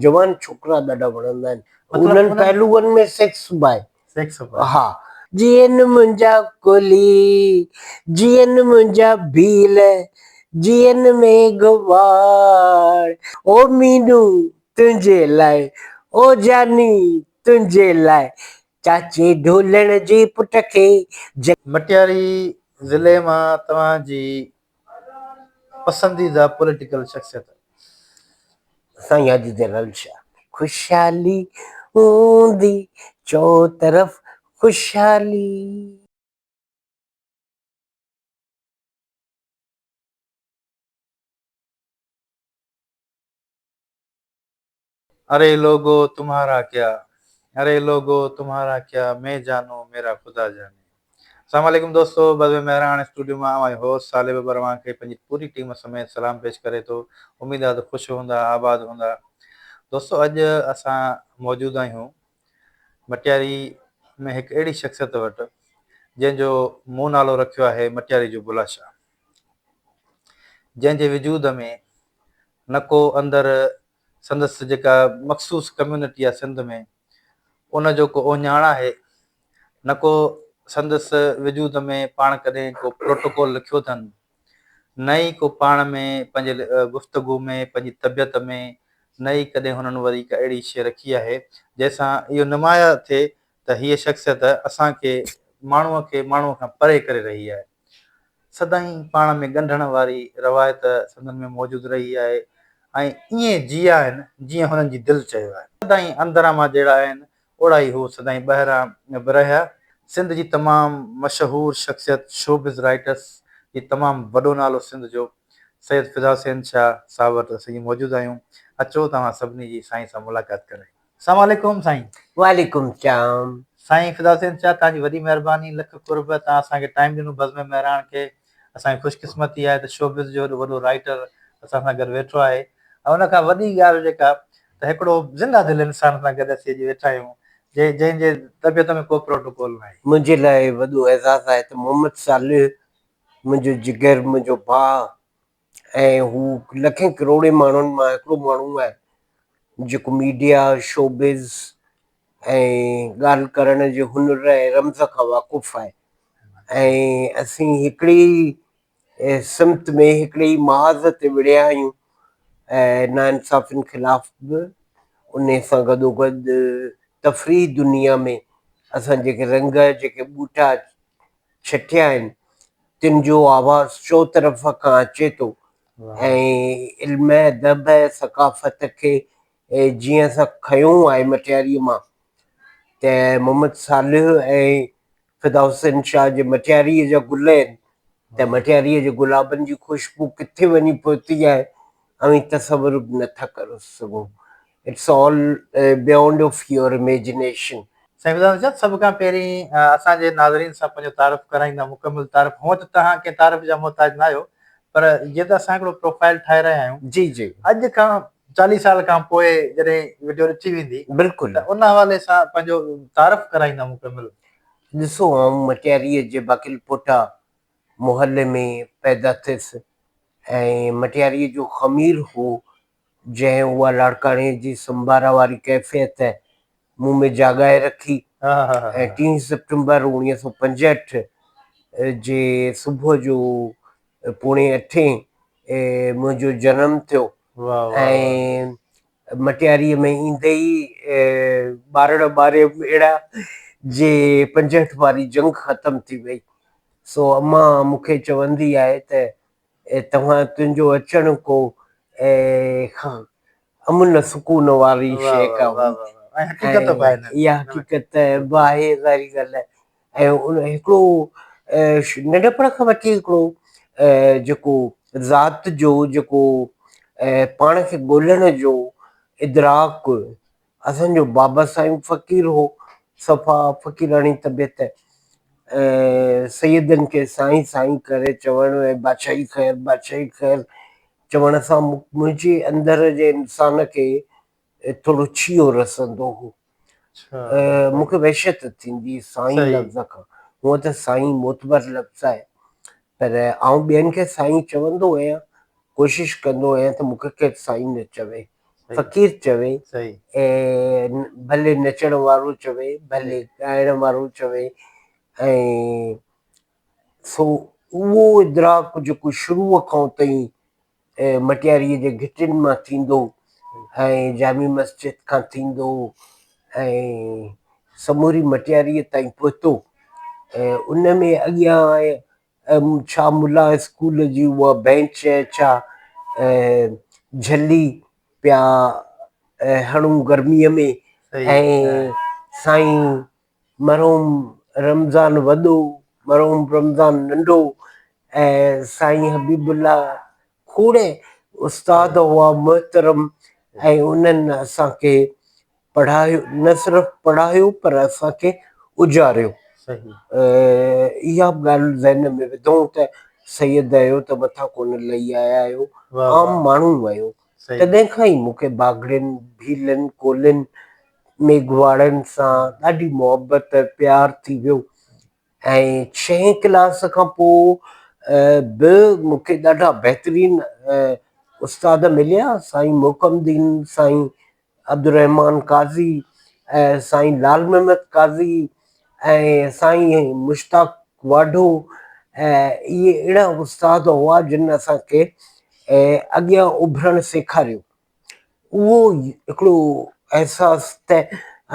जवान छोकरा ॾाढा वणंदा आहिनि। मतलब उन्हनि पहलूअनि में सेक्स बाय सेक्स हा जीअं मुंहिंजा कोली जीअं मुंहिंजा भील जीअं मेघवार ओ मीनू तुंहिंजे लाइ ओ जानी तुंहिंजे लाइ चाचे ढोलण जे पुट खे मटियारी ज़िले मां तव्हांजी पसंदीदा पॉलिटिकल शख्सियत? साईं अॼु दलाल शाह। खुशहाली हूंदी चौतरफ़ खुशहाली। अरे लोगो तुम्हारा क्या, अरे लोगो तुम्हारा क्या, मैं जानू मेरा खुदा जाने। अस्सलाम वालेकुम दोस्तों, बज़म मेहरान स्टूडियो में आवां होस्ट सालिब बरवां खे पंहिंजी पूरी टीम समेत सलाम पेश करे थो। उम्मीद आहे त ख़ुशि हूंदा, आबाद हूंदा। दोस्तों अॼु असां मौजूदु आहियूं मटियारी में हिकु अहिड़ी शख़्सियत वटि जंहिंजो मूं नालो रखियो आहे मटियारी जो बुला शाह, जंहिंजे वजूद में न को अंदरि संदसि जेका मखसूस कम्यूनिटी आहे सिंध में उनजो को ओञाण आहे, न को संदसि वजूद में पाण कॾहिं को प्रोटोकॉल लिखियो अथनि, न ई को पाण में पंहिंजे गुफ़्तगू में पंहिंजी तबियत में न ई कॾहिं हुननि वरी का अहिड़ी शइ रखी आहे जंहिंसां इहो नुमाया थिए त हीअ शख़्सियत असांखे माण्हूअ खे माण्हूअ खां परे करे रही आहे। सदाईं पाण में ॻंढण वारी रवायत सिंधनि में मौजूदु रही आहे ऐं ईअं जिया आहिनि जीअं हुननि जी दिलि चयो आहे। सदाईं अंदरां मां जहिड़ा आहिनि ओड़ा ई हू सदाईं ॿाहिरां बि रहिया। सिंध जी तमामु मशहूरु शख़्सियत शोबिज़ राइटर्स जी तमामु वॾो नालो सिंध जो सैयद फिदा हुसैन शाह साहब वटि असीं मौजूदु आहियूं। अचो तव्हां सभिनी जी साईं सां मुलाक़ात करे। अस्सलाम वालेकुम साईं। वालेकुम सलाम। साईं फिदा हुसैन शाह, तव्हांजी वॾी महिरबानी, लख कुर्ब, तव्हां असांखे टाइम ॾिनो। बज़म मेहरान खे असांजी ख़ुशकिस्मती आहे त शोबिज़ जो वॾो राइटर असां सां गॾु वेठो आहे ऐं उन खां वॾी ॻाल्हि जेका त हिकिड़ो ज़िंदा दिलि इंसान सां गॾु असीं अॼु वेठा आहियूं जंहिंजे तबियत में को प्रोटोकॉल न आहे। मुंहिंजे लाइ वॾो एज़ाज़ आहे त मोहम्मद सालिह मुंहिंजो जिगर, मुंहिंजो भाउ ऐं हू लखे करोड़े माण्हुनि मां हिकिड़ो माण्हू आहे जेको मीडिया शोबिज़ ऐं ॻाल्हि करण जे हुनर ऐं रमज़ खां वाक़ुफ़ु आहे ऐं असीं हिकिड़ी सिमत में हिकिड़ी महाज़ ते विड़िया आहियूं ऐं नाइंसाफ़ियुनि ख़िलाफ़ बि। उन सां गॾोगॾु तफ़री दुनिया में असां जेके रंग जेके ॿूटा छटिया आहिनि तिन जो आवाज़ चोतरफ़ खां अचे थो ऐं इल्म अदब सक़ाफ़त खे जीअं असां खयूं आहे मटियारीअ मां त मोहम्मद सालिह ऐं फिदा हुसैन शाह जे मटियारीअ जा गुल आहिनि त मटियारीअ जे गुलाबनि जी ख़ुशबू किथे वञी पहुती आहे ऐं तसवुर बि नथा करे सघूं। It's all beyond of your imagination. साईं फिदा हुसैन शाह, सभ खां पहिरीं असांजे नाज़रीन सां पंहिंजो तारीफ़ कराईंदा मुकमिल तारीफ़। हूअं त तव्हां कंहिं तारीफ़ जा मोहताज न आहियो, पर जीअं त असां हिकिड़ो प्रोफाइल ठाहे रहिया आहियूं जी जी अॼु खां 40 साल खां पोइ जॾहिं वीडियो ॾिठी वेंदी बिल्कुलु त उन हवाले सां पंहिंजो तारीफ़ कराईंदा मुकमिल। ॾिसो, आउं मटियारीअ जे बाकिलपोटा मुहल्ले में पैदा थियसि ऐं मटियारीअ जो ख़मीर हो जंहिं उहा लाड़काणे जी संभारा वारी कैफ़ियत मूं में जाॻाए रखी ऐं 3 सितंबर 1965 जे सुबुह जो 7:45 मुंहिंजो जनमु थियो ऐं मटियारीअ में ईंदे ई ॿारहं अहिड़ा जे 65 वारी जंग ख़तमु थी वई। सो अम्मा मूंखे चवंदी आहे त तव्हां तुंहिंजो अचणु को अमुन सुकून वारी शइ का हुई। इहा हक़ीक़त बि आहे, ज़ाहिरी ॻाल्हि आहे। ऐं उन हिकिड़ो नंढपण खां वठी हिकिड़ो जेको ज़ात जो जेको पाण खे ॻोल्हण जो इदराक असांजो बाबा साईं फ़क़ीर हो, सफ़ा फ़क़ीराणी तबियत सैदनि खे साईं साईं करे चवणु ऐं बादशाही ख़ैरु बादशाही ख़ैरु चवण सां मुंहिंजे अंदर जे इंसान खे थोरो छियो रसंदो हो। मूंखे वहशत थींदी साईं लफ़्ज़ खां। हूअं त साईं मोतबर लफ़्ज़ आहे पर आउं ॿियनि खे साईं चवंदो आहियां, कोशिशि कंदो आहियां त मूंखे केरु साईं न चवे। फ़क़ीर चवे सही ऐं भले नचण वारो चवे भले ॻाइण वारो चवे ऐं सो उहो इदराक जेको शुरूअ खां तई मटियारीअ जे घिटियुनि मां थींदो ऐं जामी मस्जिद खां थींदो ऐं समूरी मटियारीअ ताईं पहुतो ऐं उन में अॻियां छा मुला स्कूल जी उहा बेंच छा झली पिया हणूं गर्मीअ में ऐं साईं मरहूम रमज़ान वॾो मरहूम रमज़ान नंढो ऐं साईं हबीबुल्ला खोड़े उस्ताद हुआ मुहतरम ऐं उन्हनि असांखे पढ़ायो न सिर्फ़ु पढ़ायो पर असांखे उजारियो इहा ॻाल्हि ज़हन में विधऊं त सैयद आहियो त मथां कोन लही आया आहियो आम माण्हू आहियो तॾहिं खां ई मूंखे बागड़ियुनि भीलनि कोलियुनि मेघवाड़नि सां ॾाढी मुहबत प्यार थी वियो ऐं 6 क्लास खां पोइ बि मूंखे ॾाढा बहितरीनु उस्ताद मिलिया साईं मोकमदीन साईं अब्दुर्रहमान काज़ी साईं लाल महमद काज़ी ऐं साईं मुश्ताक वाढो इहे अहिड़ा उस्ताद हुआ जिन असांखे अॻियां उभरणु सेखारियो उहो हिकिड़ो अहसासु त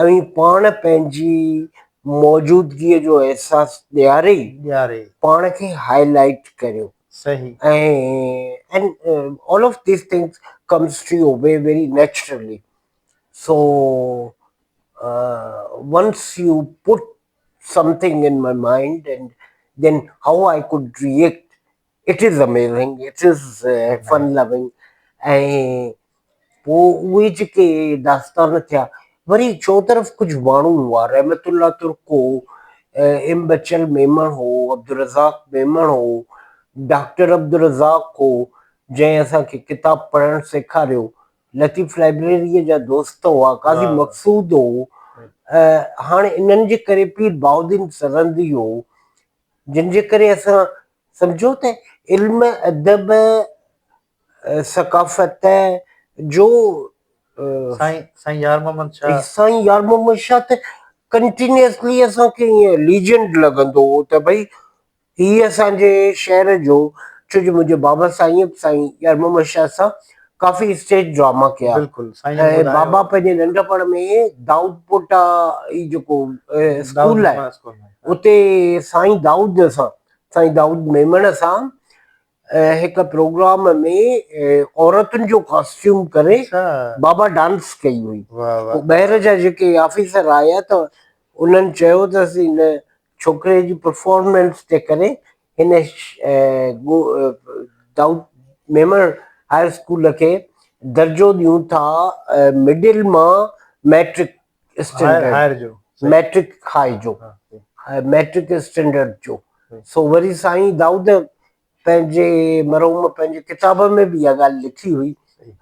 ऐं पाण पंहिंजी मौजूदगीअ जो अहसासु ॾियारे पाण खे हाईलाइट करियो and all of these things comes to your way very naturally so once you put something in my mind and then how I could react it is amazing it is fun loving ऐं पोइ उहे जेके दास्तान थिया वरी चौतरफ़ कुझु माण्हू हुआ रहमतुल्ला तुर्को इम बचल मेमण हो अब्दुल रज़ाक मेमण हो डॉक्टर अब्दुल रज़ाक हो जंहिं असांखे किताब पढ़णु सेखारियो लतीफ़ लाइब्रेरीअ जा दोस्त हुआ काज़ी मक़सूद हो हाणे इन्हनि जे करे पीर बाउद्दीन सरंदी हो जिन जे करे असां सम्झो त इल्म अदब सकाफ़त जो साईं यार मोहम्मद शाह त कंटिन्यूअसली असांखे ईअं लीजेंड लॻंदो हो त भई हीअ असांजे शहर जो छो जो मुंहिंजे बाबा साईं यार मोहम्मद शाह सां काफ़ी स्टेज ड्रामा कया ऐं बाबा पंहिंजे नंढपण में दाऊद पोटा ई जेको स्कूल आहे उते साईं दाऊद मेमण सां हिकु प्रोग्राम में औरतुनि जो कॉस्ट्यूम करे बाबा डांस कई हुई ॿाहिरि जा जेके ऑफिसर आया त उन्हनि चयो त असीं हिन छोकिरे जी परफॉर्मेंस जे करे हिन दाऊद मेमण हायर स्कूल खे दर्जो ॾियूं था मिडिल मां मैट्रिक स्टैंडर्ड जो सो वरी साईं दाऊद पंहिंजे मरहूम पंहिंजे किताब में बि इहा ॻाल्हि लिखी हुई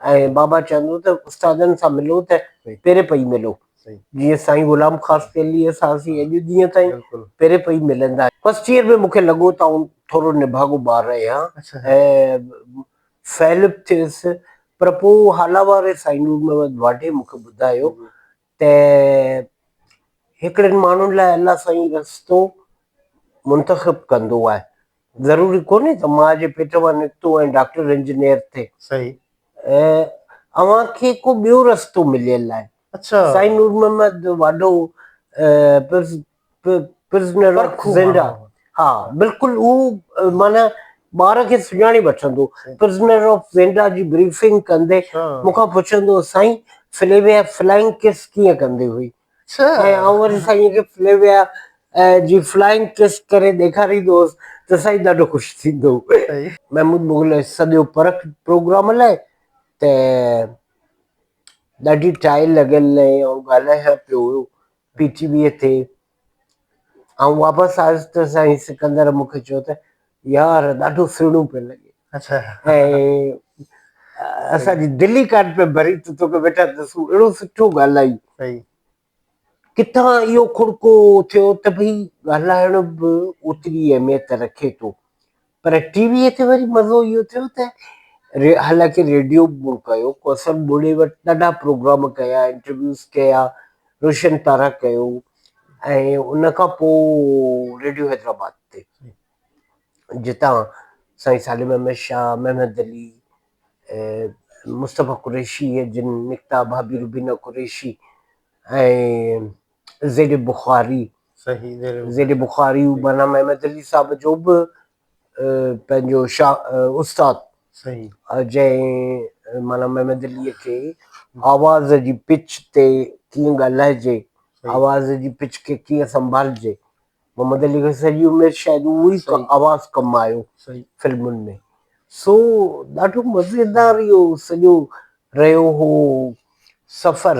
ऐं बाबा चवंदो त उस्तादनि सां मिलो त पहिरें पई मिलो जीअं साईं गुलाम ख़ास तेलीअ सां असीं अॼु ॾींहं ताईं पहिरें पई मिलंदा फर्स्ट ईयर में मूंखे लॻो त आउं थोरो निभागो ॿार आहियां ऐं फैलिप थियुसि पर पोइ हाला वारे साईं नूर मोहम्मद वाढे मूंखे ॿुधायो त हिकिड़नि माण्हुनि लाइ अलाह साईं रस्तो मुंतख़िब कंदो आहे ज़रूरी कोन्हे त मां जे पेट मां निकितो ऐं डॉक्टर इंजीनियर थिए अव्हांखे को ॿियो रस्तो मिलियल आहे साईं नूर मोहम्मद वाढो प्रिज़नर ऑफ ज़िंदा हा बिल्कुलु उहो माना ॿार खे सुञाणे वठंदो प्रिज़नर ऑफ ज़िंदा जी ब्रीफिंग कंदे मूंखां पुछंदो साईं फ्लेविया फ्लाइंग किस कीअं कंदी हुई ऐं आउं वरी साईं खे फ्लेविया जी फ्लाइंग किस करे ॾेखारींदो हुउसि त साईं ॾाढो ख़ुशि थींदो महमूद मुग़ल सॼो परख प्रोग्राम लाइ त ॾाढी टाई लॻियल ऐं ॻाल्हायां पियो हुयो PTV ते ऐं वापसि आयुसि त साईं सिकंदर मूंखे चयो त यार ॾाढो सुहिणो पियो लॻे ऐं असांजी दिलि कान पे भरी त तोखे बेटा तूं अहिड़ो सुठो ॻाल्हाई किथां इहो खुड़को थियो त भई ॻाल्हाइण बि ओतिरी अहमियत रखे थो पर टीवीअ ते वरी मज़ो इहो थियो त हालांकि रेडियो मूं कयो, कौशल ॿोड़े वटि ॾाढा प्रोग्राम कया, इंटरव्यूज़ कया, रोशन तारा कयो, ऐं उन खां पोइ रेडियो हैदराबाद ते जितां साईं सालिम अहमद शाह, महमद अली, मुस्तफ़ा कुरैशी जिन निकिता, भाभी रुबीना कुरैशी ऐं ज़ेड बुखारी, सही ज़रूर। ज़ेड बुखारी माना महमद अली साहब जो बि पंहिंजो उस्ताद, सही जंहिं माना महमद अलीअ खे आवाज़ जी पिच ते कीअं ॻाल्हाइजे, आवाज़ जी पिच खे कीअं संभालिजे, मोहम्मद अली खे सॼी उमिरि शायदि उहो ई सही आवाज़ कमु आयो सही फिल्मुनि में। सो ॾाढो मज़ेदार इहो सॼो रहियो हो सफ़र।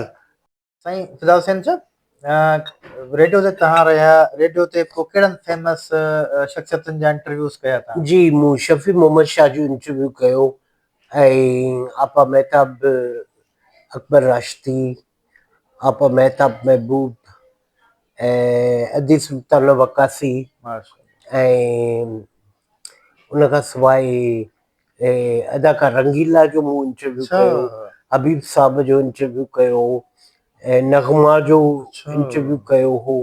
साईं फिदा हुसैन साहब, रेडियो ते तव्हां रहिया, रेडियो ते पोइ कहिड़नि फेमस शख़्सियतुनि जा इंटरव्यूज़ कया तव्हां? जी, मूं शफ़ी मोहम्मद शाह जो इंटरव्यू कयो, ऐं आपा महताब अकबर राश्ती, आपा महताब महबूब, ऐं अदी सुल्तान वकासी, ऐं उन खां सवाइ अदाकार रंगीला जो मूं इंटरव्यू कयो, हबीब साहब जो इंटरव्यू कयो, ऐं नगमा जो इंटरव्यू कयो हो,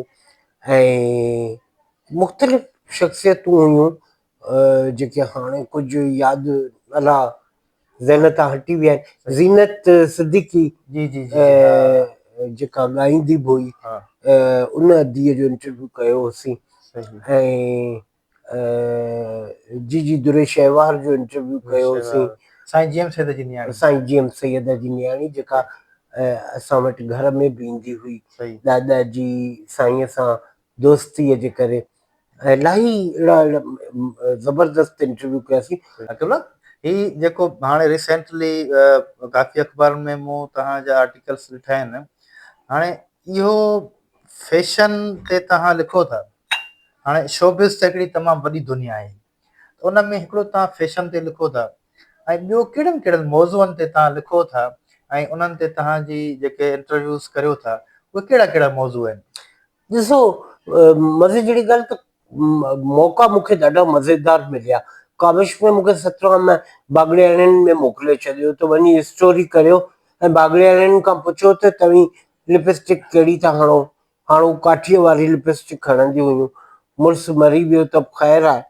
ऐं मुख़्तलिफ़ शख़्सियतूं हुयूं जेके हाणे कुझु यादि अला ज़हन तां हटी विया आहिनि। ज़ीनत सिद्दीकी जी जी जेका ॻाईंदी बि हुई, उन अदीअ जो इंटरव्यू कयो होसीं, ऐं जी दुरे शहवार जो इंटरव्यू कयो होसीं, साईं जीएम सैयद जी नियाणी, साईं जीएम सैयद जी नियाणी जेका असां वटि घर में बि ईंदी हुई दादा जी साईंअ सां दोस्तीअ जे करे। इलाही अहिड़ा ज़बरदस्त इंटरव्यू कयासीं। ही जेको हाणे रिसेंटली काफ़ी अख़बारुनि में मूं तव्हांजा आर्टिकल्स ॾिठा आहिनि, हाणे इहो फैशन ते तव्हां लिखो था, हाणे शोबिज़ त हिकिड़ी तमामु वॾी दुनिया आहे, उन में हिकिड़ो तव्हां फैशन ते लिखो था, ऐं ॿियो कहिड़नि कहिड़नि मौज़ूअनि ते तव्हां लिखो था, ऐं उन्हनि ते तव्हांजी जेके इंटरव्यूज़ करियो था उहे कहिड़ा कहिड़ा मौज़ू आहिनि? ॾिसो, मज़े जहिड़ी ॻाल्हि त मौक़ा मूंखे ॾाढा मज़ेदार मिलिया। काविश में मूंखे 17 में बागड़ियाणियुनि में मोकिले छॾियो त वञी स्टोरी करियो, ऐं बागड़ियाणियुनि खां पुछो त तव्हीं लिपस्टिक कहिड़ी था हणो, हाणे हू काठीअ वारी लिपस्टिक हणंदी हुयूं, मुड़ुसु मरी वियो त ख़ैरु आहे,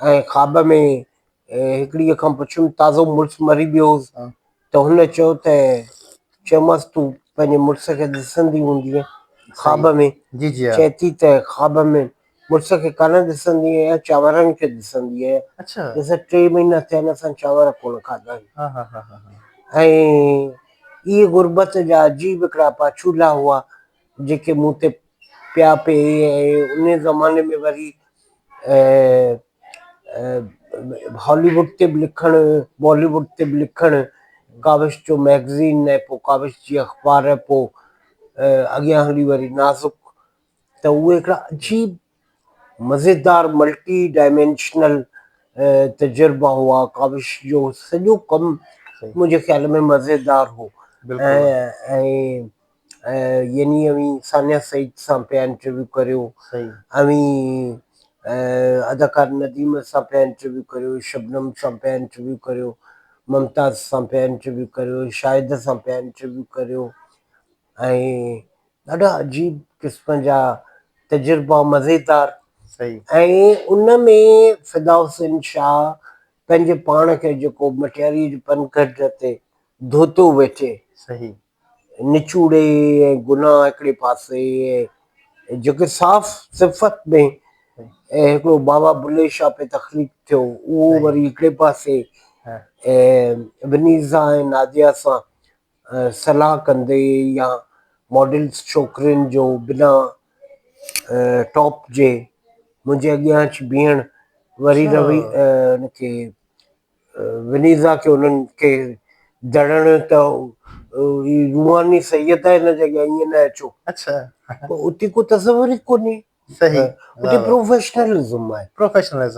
ऐं ख़्वाब में हिकिड़ीअ खां पुछियुमि ताज़ो मुड़ुसु मरी वियो हुउसि त हुन चयो त चयोमांसि तूं पंहिंजे मुड़ुस खे ॾिसंदी हूंदीअ ख़्वाब में, जी जी चए थी त ख़्वाब में मुड़ुस खे कान ॾिसंदी आहियां, चांवरनि खे ॾिसंदी आहियां। अच्छा ॾिस 3 महीना थिया आहिनि असां चांवर कोन खाधा आहिनि। हा हा हा हा ऐं इहे गुरबत जा अजीब हिकिड़ा पाछूला हुआ जेके मूं ते पिया पए, ऐं उन ज़माने में वरी हॉलीवुड ते बि लिखणु, बॉलीवुड ते बि लिखणु, काविश जो मैगज़ीन, ऐं पोइ काविश जी अख़बार, पोइ अॻियां हली वरी नाज़ुक, त उहे हिकिड़ा अजीब मज़ेदार मल्टी डायमेंशनल तजुर्बा हुआ। काविश जो सॼो कमु मुंहिंजे ख़्याल में मज़ेदार हो। ऐं यानी अवी सानिया सईद सां पिया इंटरव्यू करियो, अवी अदाकार नदीम सां पिया इंटरव्यू करियो, शबनम सां पिया इंटरव्यू करियो, मुमताज़ सां पिया इंटरव्यू करियो, शाहिद सां पिया इंटरव्यू करियो, ऐं ॾाढा अजीब क़िस्म जा तजुर्बा मज़ेदार। ऐं उन में फिदा हुसैन शाह पंहिंजे पाण खे जेको मटियारी जे पनघट ते धोतो वेठे, निचूड़े ऐं गुनाह हिकिड़े पासे, जेके साफ़ सिफ़त में हिकिड़ो बाबा बुले शाह पे तख़लीक़ थियो उहो वरी हिकिड़े पासे, वनीज़ा ऐं नादिया सां सलाह कंदे या मॉडल्स छोकिरियुनि जो बिना टॉप जे मुंहिंजे अॻियां अची बीहण, वरी रवि हुनखे वनीज़ा खे उन्हनि खे दड़ण त रूहानी सैयद आहे हिन जॻह ईअं न अचो। उते को तसवुर ई कोन्हे, उते प्रोफेशनलिज़म आहे,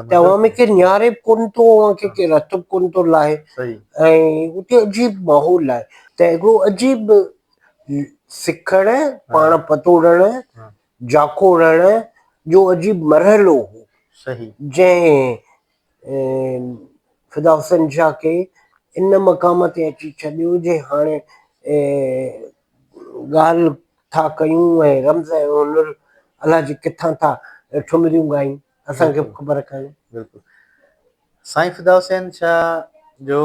तव्हां में के नियारे बि कोन थो, अव्हांखे के रतु बि कोन थो लाहे, ऐं उते अजीब माहौल आहे। त हिकिड़ो अजीब सिखण, पाण पतोड़ण, जाखोड़ण जो अजीब मरहलो हो, जंहिं फिदा हुसैन शाह खे इन मक़ाम ते अची छॾियो जे हाणे ॻाल्हि था कयूं ऐं रम्ज़ ऐं हुनर अलाह जे किथां था ठुमरियूं ॻायूं, असांखे बि ख़बर कान्हे। बिल्कुलु। साईं फिदा हुसैन शाह जो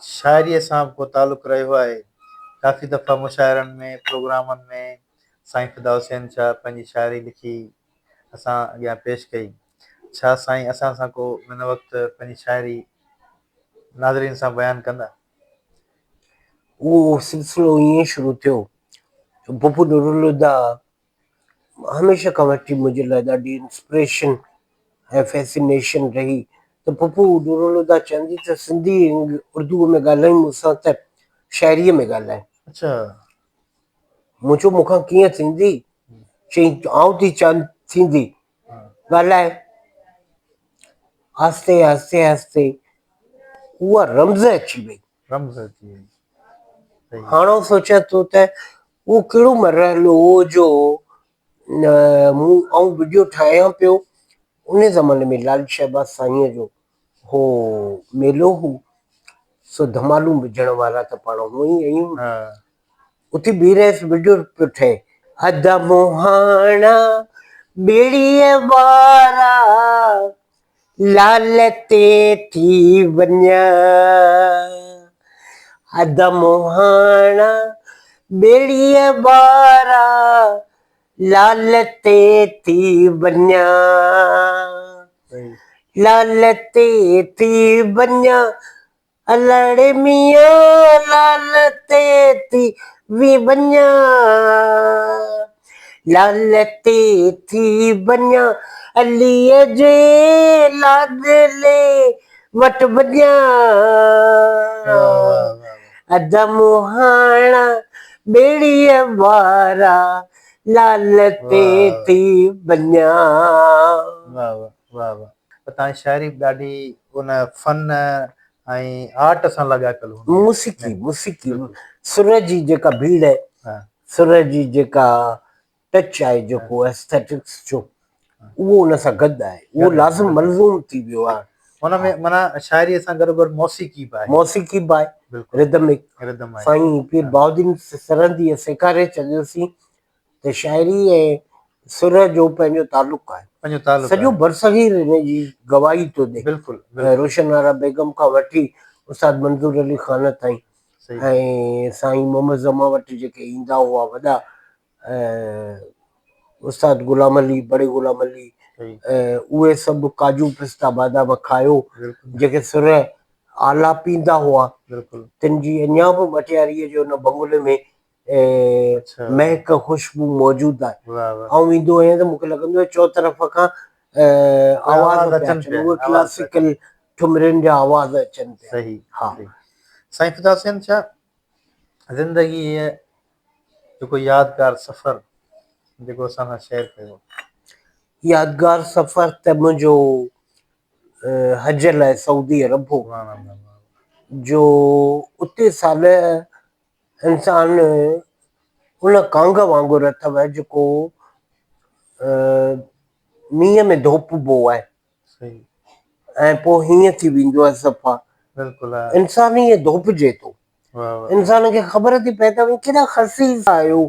शाइरीअ सां को तालुक़ु रहियो आहे। काफ़ी दफ़ा मुशाइरनि में, प्रोग्रामनि में साईं फिदा हुसैन शाह पंहिंजी शाइरी लिखी असां अॻियां पेश कई। छा साईं असां सां को हिन वक़्तु पंहिंजी शाइरी नाज़रीन सां बयानु कंदा? उहो सिलसिलो ईअं शुरू थियो, पप्पू नूरुल्हुदा हमेशह खां वठी मुंहिंजे लाइ ॾाढी इंस्पिरेशन ऐं फैसिनेशन रही। त पप्पू नूरुल्हुदा चवंदी त सिंधी उर्दूअ में ॻाल्हायूं मूंसां त शाइरीअ में ॻाल्हाए। अच्छा। मूं चयो मूंखां कीअं थींदी? चई आउं थी चवनि थींदी, ॻाल्हाए। आस्ते आस्ते आस्ते उहा रम्ज़ अची वई। रम्ज़ अची वई। सही। हाणे सोचां थो त उहो कहिड़ो मरहलो हो जो मूं आउं वीडियो ठाहियां पियो। उन ज़माने में लाल शहबाज़ साईंअ जो हो मेलो हो, सो धमालूं विझण वारा त पाण हूअं ई आहियूं। हा। उते बीह रहियसि वीडियो पियो ठहे, अद मुहाणा ॿेड़ीअ वारा लाल ते थी वञा, अद मुहाणा ॿेड़ीअ वारा लाल ते थी वञा, लाल ते थी वञा अलाड़े मियां लाल ते थी वञा, लाल ते थी वञा अलीअ जे लाडले वटि वञा, अद मुहाणा ॿेड़ीअ वारा लाल ते थी वञा। वाह वाह वाह वाह। तव्हांजी शाइरी ॾाढी उन फन ऐं आर्ट सां लॻापियल हूंदी आहे। मौसीक़ी मौसीक़ी सुर जी जेका भीड़ आहे, हा। सुर जी जेका टच आहे, जेको एस्थेटिक्स जो उहो उन सां गॾु आहे, उहो लाज़िम मलज़ूम थी वियो आहे। हुन में माना शाइरीअ सां गॾोगॾु मौसीक़ी बि आहे। मौसीक़ी बि आहे, बिल्कुलु। रिदमिक। रिदम आहे। साईं पीर बहाउद्दीन सरहंदीअ सेखारे छॾियोसीं त शाइरी ऐं सुर जो पंहिंजो तालुक़ु आहे, पंहिंजो तालुक़ु सॼो आहे। बरसगीर हिन जी गवाही थो ॾे। बिल्कुलु रोशन आरा बेगम खां वठी उस्ताद मंज़ूर अली ख़ान ताईं सही। ऐं साईं मोहम्मद ज़मा वटि जेके ईंदा हुआ वॾा, उस्ताद गुलाम अली, बड़े गुलाम अली, सही। उहे सभु काजू पिस्ता बादाम खायो, बिल्कुलु जेके सुर आला पींदा हुआ। बिल्कुलु। तिन जी अञा बि मटियारीअ जो हुन बंगले में अच्छा। महक ख़ुशबू मौजूदु आहे। वाह वाह। आउं ईंदो आहियां त मूंखे लॻंदो आहे चौ तरफ़ खां आवाज़ पिया अचनि, उहे क्लासिकल ठुमरियुनि जा आवाज़ अचनि पिया। सही। हा। साईं फिदा हुसैन शाह ज़िंदगीअ जेको यादगार सफ़र जेको असां सां शेयर कयो? यादगार सफ़र त मुंहिंजो हज लाइ सऊदी अरब हो, जो उते साल इंसान उन कांग वांगुरु अथव जेको मींहं में धोपबो आहे ऐं पोइ हीअं थी वेंदो आहे सफ़ा। बिल्कुलु। इंसान ईअं धोपजे थो, इंसान खे ख़बर थी पए त भई केॾा ख़सीस आहियो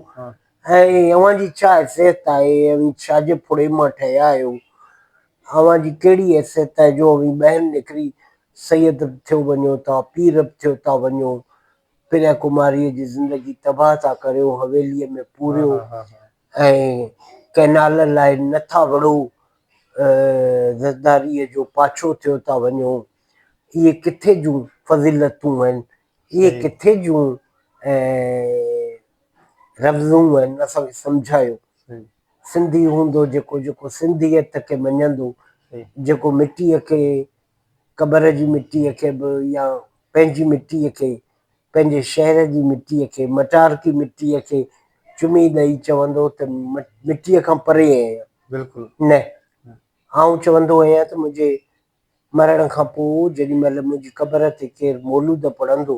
ऐं अव्हांजी छा हैसियत आहे, ऐं छाजे फुड़े मां ठहिया आहियो, अव्हांजी कहिड़ी हैसियत आहे जो ॿाहिरि निकिरी सैयद थियो वञो था, पीर थियो था वञो, पिरिया कुमारीअ जी ज़िंदगी तबाह था करियो, हवेलीअ में पूरियो ऐं कैनाल लाइ नथा वड़ो, ज़रदारीअ जो पाछो थियो था वञो। इहे किथे जूं फज़ीलतूं आहिनि, इहे किथे जूं रफ़्ज़ूं आहिनि, असांखे सम्झायो। सिंधी हूंदो जेको जेको सिंधियत खे मञंदो, जेको मिटीअ खे, क़बर जी मिटीअ खे बि या पंहिंजी मिटीअ खे, पंहिंजे शहर जी मिटीअ खे, मटार की मिटीअ खे चुमी ॾेई चवंदो त मिटीअ खां परे आहियां। बिल्कुलु न, आउं चवंदो आहियां त मुंहिंजे मरण खां पोइ जेॾी महिल मुंहिंजी क़बर ते केरु मौलूद पढ़ंदो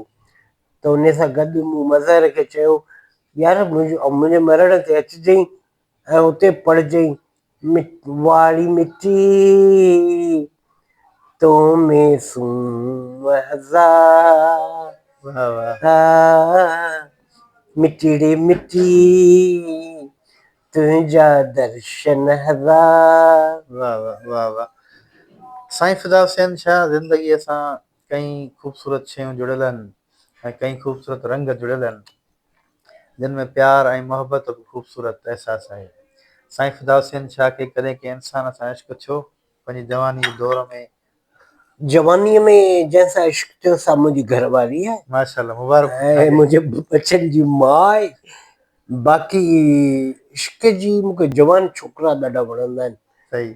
त उन सां गॾु मूं मज़हर खे चयो, यार मुंहिंजे मरण ते अचिजांइ ऐं उते पढ़जांइ, वारी मिटी तो में सूं हज़ार वाह वाह मिठड़ी मिठी तुंहिंजा दर्शन हज़ार। वाह वाह वाह वाह। साईं फिदा हुसैन शाह ज़िंदगीअ सां कई ख़ूबसूरत शयूं जुड़ियल आहिनि ऐं कई ख़ूबसूरत रंग जुड़ियल आहिनि जिन में प्यार ऐं मोहबत बि ख़ूबसूरत अहसासु आहे। साईं फिदा हुसैन शाह खे कॾहिं कंहिं इंसान सां इश्क थियो पंहिंजी जवानी जे दौर में? जवानीअ में जंहिंसां इश्क थियो सा मुंहिंजी घरवारी आहे माशाल्लाह, मुबारक ऐं मुंहिंजे बचनि जी माउ आहे। बाक़ी इश्क जी मूंखे जवान छोकिरा ॾाढा वणंदा आहिनि सही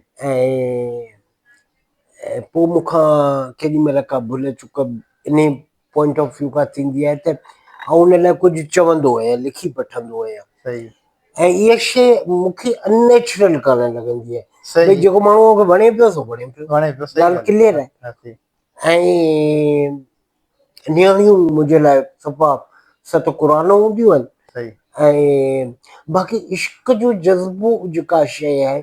ऐं पोइ मूंखां केॾी महिल का भुल चुक इन पॉइंट ऑफ व्यू खां थींदी आहे त आउं हुन लाइ कुझु चवंदो आहियां लिखी पठंदो आहियां सही ऐं इहा शइ मूंखे अननेचुरल करणु लॻंदी आहे। सही भई जेको माण्हूअ खे वणे पियो सो वणे पियो, वणे पियो, सही ॻाल्हि ॻाल्हि क्लियर आहे। हा, सही ऐं नियाणियूं मुंहिंजे लाइ सफ़ा सत क़ुरान हूंदियूं आहिनि सही ऐं बाक़ी इश्क जो जज़्बो जेका शइ आहे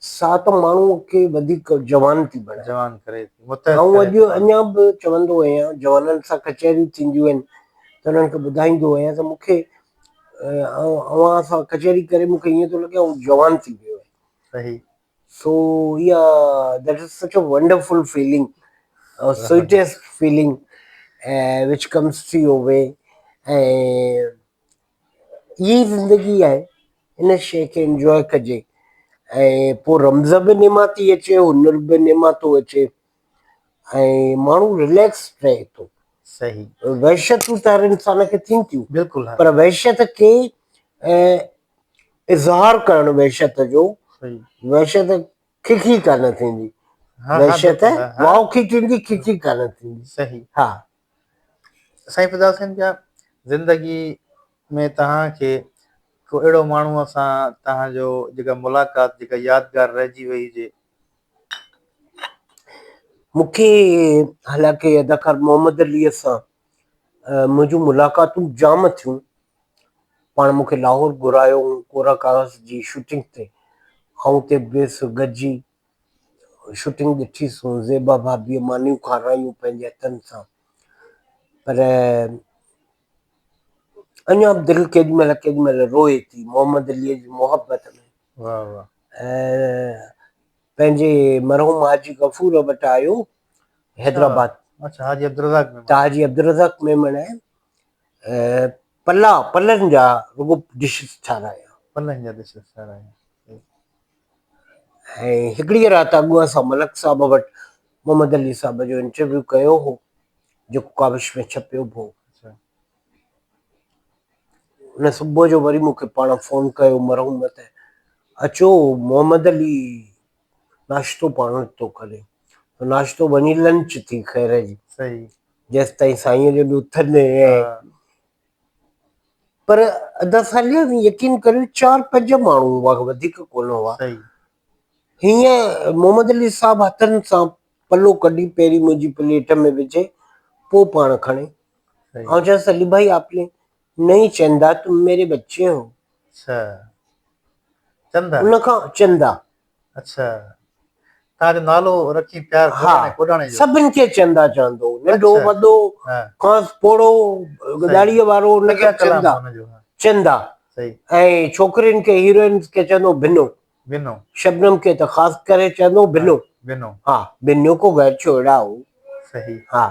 सा त माण्हूअ खे वधीक जवान थी बणाए। जवान करे थी, मुतहद ऐं करे थी अॼु पाण। अञा बि चवंदो आहियां जवाननि सां कचहरियूं थींदियूं आहिनि त उन्हनि खे ॿुधाईंदो आहियां त मूंखे अवां सां कचहरी करे मूंखे ईअं थो लॻे ऐं जवान थी वियो आहे। सही सो इहा that is such a wonderful feeling, sweetest feeling which comes to your way. ऐं इहा ज़िंदगी आहे, इन शइ खे इंजॉय कजे ऐं पोइ रमज़ बि निमा थी अचे हुनर बि निमा थो अचे ऐं माण्हू रिलैक्स रहे थो। सही वहशतूं त हर इंसान खे थियनि थियूं बिल्कुलु हा पर वहशत खे इज़हार करणु वहशत जो, सही वहशत खिखी कान थींदी, हा हा वहशत बिल्कुलु हा हा वाओ थींदी खिखी कान थींदी। सही। हा साईं फिदा हुसैन शाह ज़िंदगी में तव्हांखे को अहिड़ो माण्हूअ सां तव्हांजो जेका मुलाक़ात जेका यादगार रहिजी वई हुजे? मूंखे हालांकि अदाकार मोहम्मद अलीअ सां मुंहिंजूं मुलाक़ातूं जाम थियूं। पाण मूंखे लाहौर घुरायो कोरा कागज़ जी शूटिंग ते ऐं उते वियुसि गॾिजी शूटिंग ॾिठीसीं ज़ेबा भाभीअ मानियूं खारायूं पंहिंजे हथनि सां। पर अञा बि दिलि केॾी महिल रोए थी मोहम्मद अलीअ जी मोहबत में। वाह वाह पंहिंजे मरहूम हाजी गफ़ूर वटि आयो हैदराबाद अच्छा हाजी अब्दुल रज़ाक में त हाजी अब्दुल रज़ाक मेमण पलनि जा रुगो डिशिस ठाराया पलनि जा डिश ठाराया। ऐं हिकिड़ी राति अॻु असां मलक साहब वटि मोहम्मद अली साहब जो इंटरव्यू कयो हो जेको काविश में छपियो बि हो। उन सुबुह जो वरी मूंखे पाण फ़ोन कयो मरहूम त अचो मोहम्मद अली नाश्तो पाण थो करे, नाश्तो वञी लंच थी ख़ैर जी सही जेसि ताईं साईंअ जो उथंदे पर अदा सालिया यकीन करियो 4-5 माण्हू हुआ वधीक कोन हुआ। सही हीअं मोहम्मद अली साहब हथनि सां पलो कढी पहिरीं मुंहिंजी प्लेट में विझे पोइ पाण खणे ऐं चयसि अली भाई आपने नहीं चंदा तुम मेरे बच्चे हो। अच्छा चंदा उनखां चंदा अच्छा तव्हांजो नालो रखी प्यार हा कोडाणे जो सभिनि खे चंदा चवंदो नंढो अच्छा वॾो हा ख़ासि पोड़ो सही दाढ़ीअ वारो हुनखे लिखिया कलाम चंदा हुनजो हा चंदा सही ऐं छोकिरियुनि खे हीरोइन्स खे चवंदो भिनो बिनो शबनम खे त ख़ासि करे चवंदो हा भिनो बिनो हा भिन्यो को घर छोड़ा हो। सही हा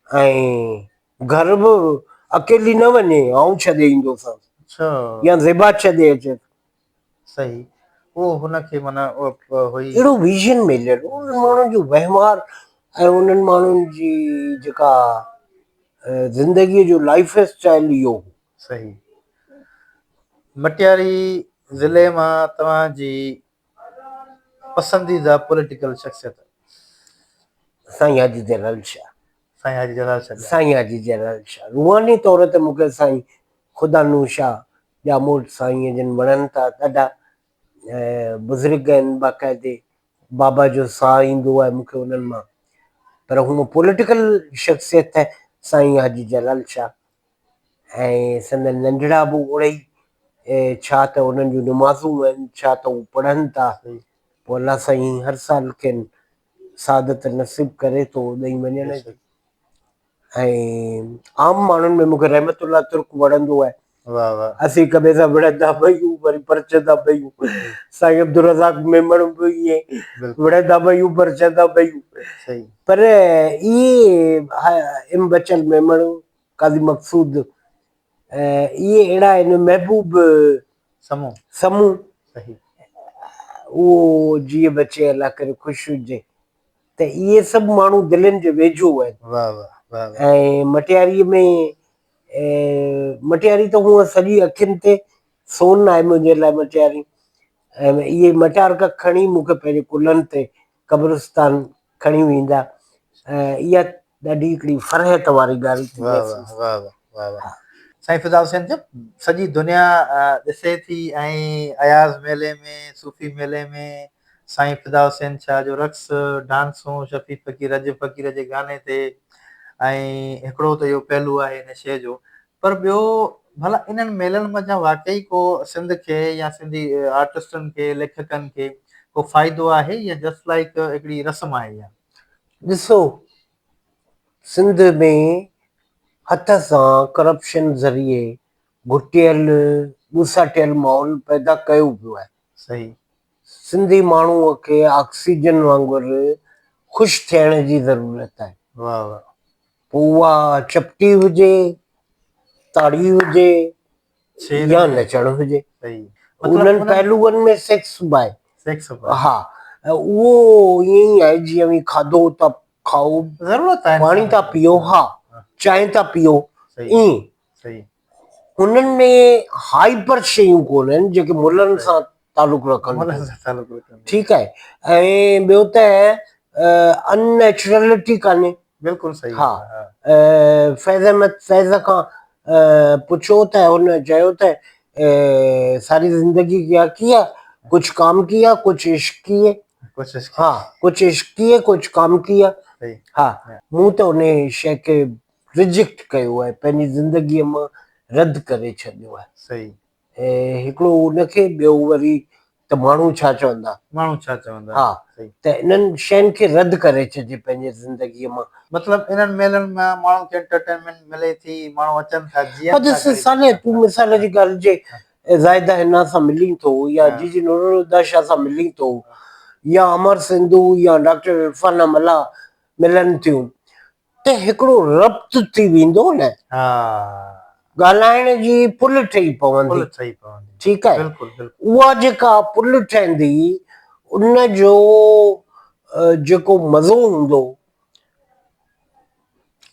ऐं घर बि अकेली न वञे आउं छॾे ईंदोसां अच्छा या ज़ेबा छॾे अचे। सही उहो हुनखे माना हुई अहिड़ो विज़न मिलियल उन्हनि माण्हुनि जो वहिंवार ऐं उन्हनि माण्हुनि जी जेका ज़िंदगीअ जो लाइफ स्टाइल इहो सही। मटियारी ज़िले मां तव्हांजी पसंदीदा पॉलिटिकल शख्सियत? साईं हाजी जलाल शाह। साईं हाजी जलाल शाह साईं हाजी जलाल शाह रूहानी तौर ते मूंखे साईं ख़ुदा नूर शाह ॼामोट साईं जिन वणनि था ॾाढा बुज़ुर्ग आहिनि बाक़ाइदे बाबा जो साह ईंदो आहे मूंखे उन्हनि मां पर हूअ पॉलिटिकल शख़्सियत साईं हाजी जलाल शाह ऐं संदन नंढड़ा बि ओड़े ई छा त उन्हनि जूं नमाज़ूं आहिनि छा त उहे पढ़नि था सही पोइ अलाह साईं हर साल खेनि सादत नसीब करे थो ॾेई वञण जी। बेशक। ऐं आम माण्हुनि में मूंखे रहमतुल्ला तुर्क वणंदो आहे। वाह वाह। असीं हिक ॿिए सां विढ़ंदा ॿई वरी परचंदा ॿई। सही साईं अब्दुल रज़ाक मेमण बि ईअं बिल्कुलु विढ़ंदा ॿई परचंदा ॿई। सही। पर इहे इम बचल मेमण काज़ी मक़सूद इहे अहिड़ा आहिनि। महबूब समूह समूह सही। उहो जीअं बचे अलाह करे ख़ुशि हुजे। त इहे सभु माण्हू दिलनि जे वेझो आहिनि। वाह वाह वाह वाह। ऐं मटियारीअ में मटियारी त हूअं सॼी अखियुनि ते सोन आहे मुंहिंजे लाइ मटियारी। ऐं इहे मटारक खणी मूंखे पंहिंजे कुलनि ते क़ब्रिस्तान खणी वेंदा। इहा ॾाढी हिकिड़ी फ़रहत वारी ॻाल्हि थी वाह महसूस। वाह वाह वाह वाह। साईं फिदा हुसैन जब सॼी दुनिया ॾिसे थी ऐं अयाज़ मेले में सूफ़ी मेले में साईं फिदा हुसैन शाह जो रक़्स डांसूं शफ़ी फ़कीर रज फ़कीर जे गाने ते ऐं हिकिड़ो त इहो पहलू आहे हिन शइ जो। पर ॿियो भला इन्हनि मेलनि मंझां वाकई को सिंध खे या सिंधी आर्टिस्टनि खे लेखकनि खे को फ़ाइदो आहे या जस्ट लाइक हिकिड़ी रस्म आहे इहा? ॾिसो सिंध में हथ सां करप्शन ज़रिए घुटियल ॿुसाटियल माहौल पैदा कयो पियो आहे। सही। सिंधी माण्हूअ खे ऑक्सीजन वांगुरु ख़ुशि थियण जी ज़रूरत आहे। वाह वाह। पोइ उहा चपटी हुजे, ताड़ी हुजे शेर या में नचणु हुजे। सही। उन्हनि पहलुअनि में सेक्स बि आहे। सेक्स हा उहो ईअं ई आहे जीअं बि खाधो था खाओ, ज़रूरत आहे पाणी था पियो, हा चांहि था पियो, सही ईअं सही। हुननि में हाइपर शयूं कोन आहिनि जेके मुल्हनि सां तालुक़ु रखनि मुल्हनि थियूं। सां तालुक़ु रखनि। ठीकु आहे। ऐं ॿियो त अननेचुरलिटी कान्हे। बिल्कुलु सही। हा फैज़ अहमद फैज़ खां पुछो त हुन चयो त सारी ज़िंदगी क्या किया, कुछ काम किया कुछ इश्क किए। कोशिश हा कुछ इश्क किए कुछ काम किया। सही। हा मूं त उन शइ खे रिजेक्ट कयो आहे, पंहिंजी ज़िंदगीअ मां रद्द करे छॾियो आहे। सही। ऐं हिकिड़ो उनखे ॿियो वरी त माण्हू छा चवंदा, माण्हू छा चवंदा। हा सही। त इन्हनि शयुनि खे रद्द करे छॾिजे पंहिंजे ज़िंदगीअ मां। मतिलबु इन्हनि मेलनि में माण्हुनि खे एंटरटेनमेंट मिले थी, माण्हू अचनि था जीअं ॾिस साले तूं मिसाल जी ॻाल्हि जे ज़ाइदा हिना सां मिली थो या जीजी नूरुद्दौला शाह सां मिली थो या अमर सिंधू या डॉक्टर इरफान अमला मिलनि थियूं त हिकिड़ो रब्त थी वेंदो न। हा ॻाल्हाइण जी पुल ठही पवंदी। ठही पवंदी। ठीकु आहे। बिल्कुलु बिल्कुलु। उहा जेका पुल ठहंदी उन जो जेको मज़ो हूंदो,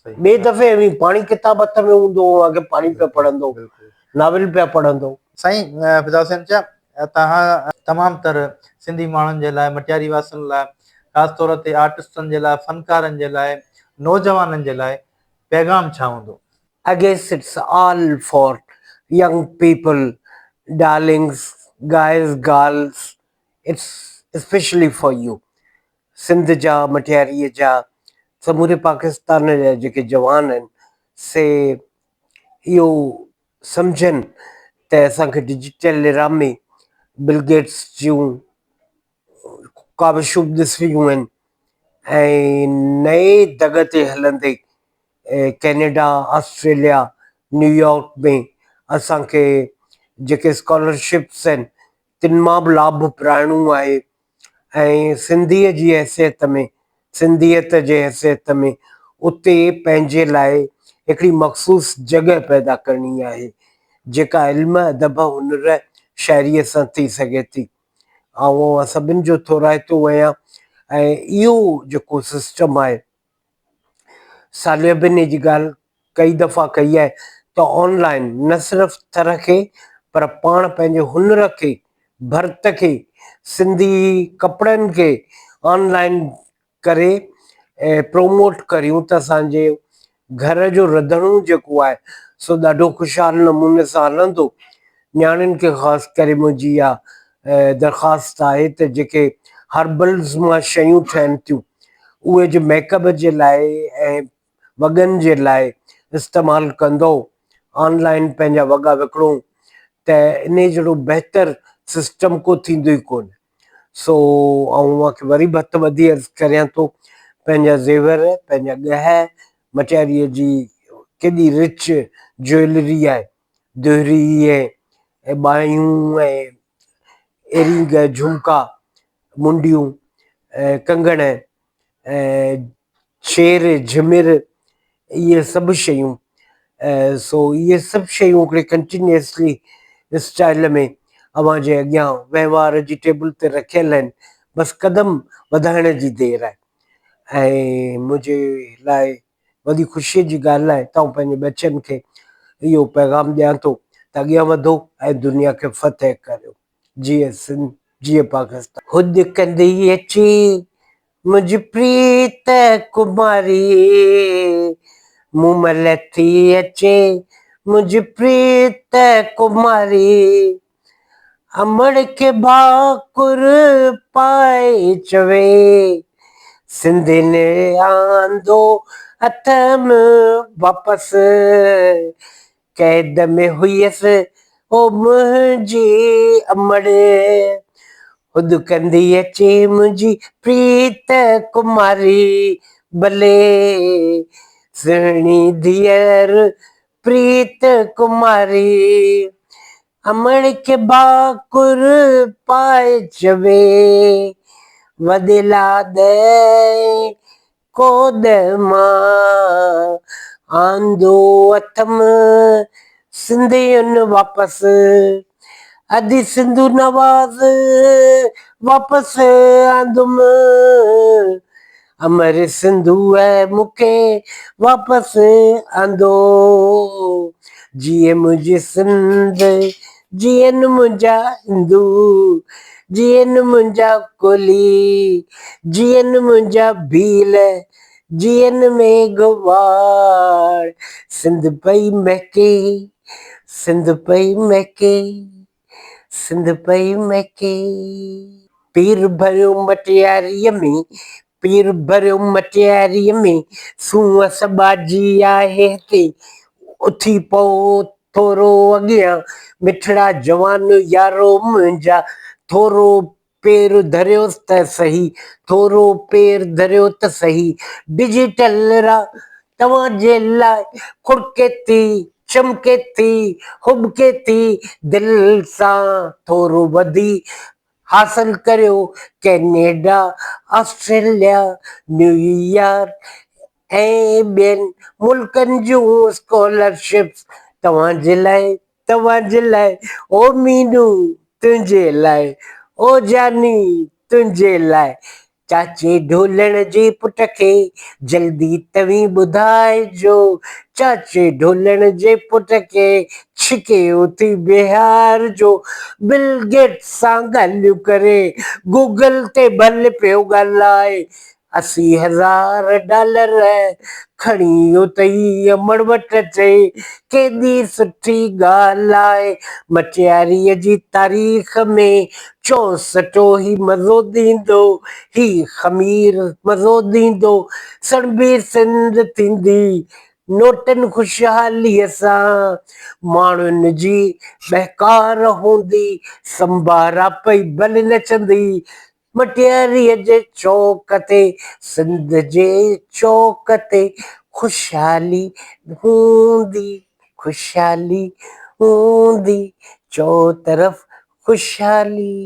ॿिए दफ़े पाणी किताब हथ में हूंदो, अॻे पाणी पिया पढ़ंदो, नाविल पिया पढ़ंदो। साईं फिदा हुसैन शाह तव्हां तमामु तर सिंधी माण्हुनि जे लाइ, मटियारी वासियुनि लाइ, ख़ासि तौर ते आर्टिस्टनि जे लाइ, फनकारनि जे लाइ, नौजवाननि जे लाइ पैगाम छा हूंदो? I guess it's all for young people, darlings, guys, girls. It's especially for you. Sindh जा मटियारीअ जा समूरे पाकिस्तान जा जेके जवान आहिनि से इहो सम्झनि त असांखे डिजिटल एरा में बिल गेट्स जूं काविशूं ॾिसणियूं आहिनि ऐं नए दग ते हलंदे कैनेडा, ऑस्ट्रेलिया, न्यूयॉर्क में असांखे जेके स्कॉलरशिप्स आहिनि तिन मां बि लाभ पिराइणो आहे ऐं सिंधीअ जी हैसियत में, सिंधियत जे हैसियत में उते पंहिंजे लाइ हिकिड़ी मख़सूस जॻह पैदा करणी आहे जेका इल्म अदब हुनर शाइरीअ सां थी सघे थी। ऐं सभिनि जो थोराइतो आहियां ऐं इहो जेको सिस्टम आहे सालियाबिनी जी ॻाल्हि कई दफ़ा कई आहे त ऑनलाइन न सिर्फ़ु थर खे पर पाण पंहिंजे हुनर खे, भर्त खे, सिंधी कपिड़नि खे ऑनलाइन करे ऐं प्रोमोट करियूं त असांजे घर जो रंधिणो जेको आहे सो ॾाढो ख़ुशहाल नमूने सां हलंदो। न्याणियुनि खे ख़ासि करे मुंहिंजी इहा दरख़्वास्त आहे त जेके हर्बल्स मां शयूं ठहनि थियूं उहे जो मेकअप जे लाइ ऐं वॻनि जे लाइ इस्तेमालु कंदो, ऑनलाइन पंहिंजा वॻा विकिणूं त इन जहिड़ो बहितर सिस्टम को थींदो ई कोन। सो ऐं खे वरी भत ॿधी अर्ज़ु करियां थो, पंहिंजा ज़ेवर, पंहिंजा ॻह, मटियारीअ जी केॾी रिच ज्वेलरी आहे, दुहिरी ऐं ॿायूं ऐं एरिंग, झुमका, मुंडियूं, कंगण, ऐं शेर, झिमिर, इहे सभु शयूं। सो इहे सभु शयूं हिकिड़े कंटिन्यूअसली स्टाइल में अव्हां जे अॻियां वहिंवार जी टेबल ते रखियल आहिनि, बसि क़दम वधाइण जी देरि आहे। ऐं मुंहिंजे लाइ वॾी ख़ुशीअ जी ॻाल्हि आहे त आउं पंहिंजे बचनि खे इहो पैगाम ॾियां थो त अॻियां वधो ऐं दुनिया खे फ़तह करियो। जीअं सिंध, जीअं पाकिस्तान। खुद कंदी अची मुंहिंजी प्रीत कुमारी, मूमल थी अचे मुंहिंजी प्रीत कुमारी, अमड़ खे भाकुर पाए चवे, सिंध ने आंदो हथ में वापसि, कैद में हुयसि ओ मुंहिंजी अमड़, खुद कंदी अचे मुंहिंजी प्रीत कुमारी, भले सुहिणी धीअर प्रीत कुमारी, अमड़ खे भाकुर पाए चवे, वॾेला दे कोद मां आंदो अथम सिंधियुनि वापसि, अदी सिंधु नवाज़ वापसि आंदुमि, अमर सिंधु मूंखे वापसि आंदो, जीअं मुंहिंजी सिंध, जीअं मुंहिंजा हिंदू, जीअं मुंहिंजा कोली, जीअं मुंहिंजा भील, जीअं मेघवार, सिंध पई महके, सिंध पई महके, सिंध पई महके। पीर भरियो मटियारीअ में, पीर भरियो मटियारीअ में, सूंहं सॿाजी आहे हिते, उथी पओ थोरो अॻियां, मिठड़ा जवान यारो मुंहिंजा, थोरो पेर धरियोसि त सही, थोरो पेर धरियो त सही, डिजिटल तव्हांजे लाइ खुड़के थी, चमके थी, हुबके थी, दिल सां थोरो वधी हासिल करियो कैनेडा, ऑस्ट्रेलिया, न्यूयॉर्क ऐं ॿियनि मुल्कनि जूं स्कॉलरशिप्स तव्हांजे लाइ, तव्हांजे लाइ, ओ मीनू तुंहिंजे लाइ, ओ जानी तुंहिंजे लाइ, चाचे ढोलण जे पुट खे जल्दी तव्हीं ॿुधाइजो, चाचे ढोलण जे पुट खे छिके उथी बिहार जो, बिल गेट्स सां ॻाल्हियूं करे गूगल ते भले पियो ॻाल्हाए, $80,000 खणी उतई अमड़ वटि अचे, केॾी सुठी ॻाल्हि आहे, मटियारीअ जी तारीख़ में 64 ही मज़ो ॾींदो, ही ख़मीर मज़ो ॾींदो, सणबी सिंध थींदी नोटनि ख़ुशहालीअ सां, माण्हुनि जी बहकार हूंदी, संभारा पई भले नचंदी, मटियारीअ जे चौक ते, सिंध जे चौक ते ख़ुशहाली हूंदी, ख़ुशहाली हूंदी, चौतरफ़ ख़ुशहाली।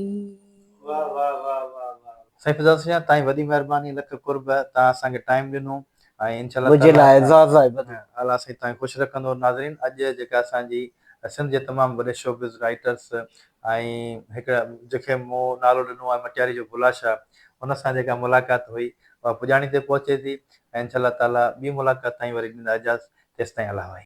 साईं फिज़ाल साईं, तव्हांजी वॾी महिरबानी, लख कुर्ब, तव्हां असांखे टाइम ॾिनो ऐं इंशाल्लाह मुंहिंजे लाइ एज़ाज़ आहे। अलाह साईं तव्हांखे ख़ुशि रखंदो। नाज़रीन, अॼु जेका असांजी सिंध जे तमामु वॾे शोबिज़ राइटर्स ऐं हिकिड़ा जंहिंखे मूं नालो ॾिनो आहे मटियारी जो बुलाशाह, हुन सां जेका मुलाक़ात हुई उहा पुॼाणी ते पहुचे थी ऐं इंशाल्लाह ताला ॿी मुलाक़ात ताईं वरी ॾींदा इजाज़त, तेसिताईं अलाह वाहे।